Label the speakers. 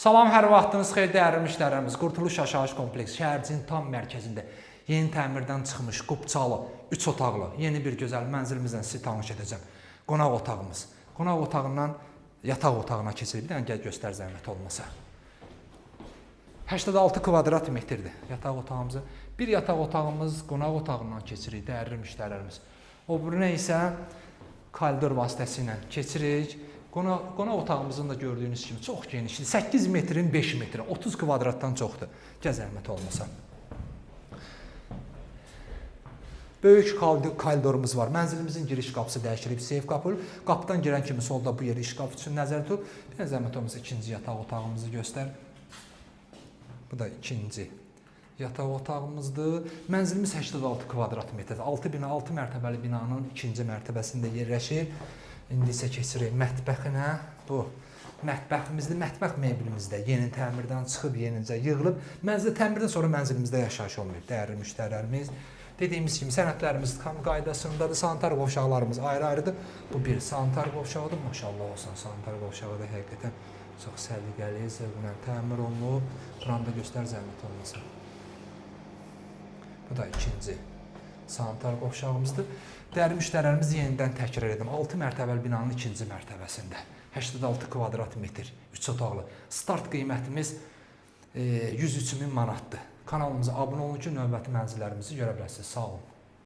Speaker 1: Salam, hər vaxtınız xeyir dəyərli müştərimiz. Qurtuluş Yaşayış Kompleksi şəhərciyinin tam mərkəzində yeni təmirdən çıxmış qubçalı, 3 otaqlı, yeni bir gözəl mənzilimizlə sizi tanış edəcəm. Qonaq otağımız. Qonaq otağından yataq otağına keçirik. Bir dənə gəl göstər zəhmət olmasa. 86 kvadrat metrdir yataq otağımızı. Bir yataq otağımız qonaq otağından keçirik dəyərli müştərilərimiz. O birinə isə koridor vasitəsilə keçirik. Qonaq otağımızın da gördüyünüz kimi çox genişdir. 8 metrin 5 metri, 30 kvadratdan çoxdur. Gəl zəhmət olmasa. Böyük koridorumuz var. Mənzilimizin giriş qapısı dəyişilib, seyf qapı. Qapıdan girən kimi solda bu yeri iş qapı üçün nəzərdə tutub. Bir zəhmət olmasa ikinci yataq otağımızı göstər. Bu da ikinci yataq otağımızdır. Mənzilimiz 86 kvadrat metrdir. 6 mərtəbəli binanın ikinci mərtəbəsində yerləşir. İndi isə keçirik mətbəxinə. Bu mətbəximizdir. Mətbəx meblimizdə yeni təmirdən çıxıb, yenicə yığılıb. Mənzil təmirdən sonra mənzilimizdə yaşayış olmayıb dəyərli müştərilərimiz. Dediyimiz kimi sənədlərimiz tam qaydasındadır. Sanitar qovşaqlarımız ayrı-ayrıdır. Bu bir sanitar qovşağıdır. Maşallah olsun, sanitar qovşağı da həqiqətən çox səliqəli, zövqlə təmir olunub. Buranı da göstər zəhmət olmasa. Bu da ikinci sanitar qovşağımızdır. Dəyərli müştərilərimiz yenidən təkrar edim. 6 mərtəbəli binanın ikinci mərtəbəsində. 86 kvadrat metr, 3 otaqlı. Start qiymətimiz 103.000 manatdır. Kanalımıza abunə olun ki, növbəti mənzillərimizi görə biləsiniz. Sağ olun.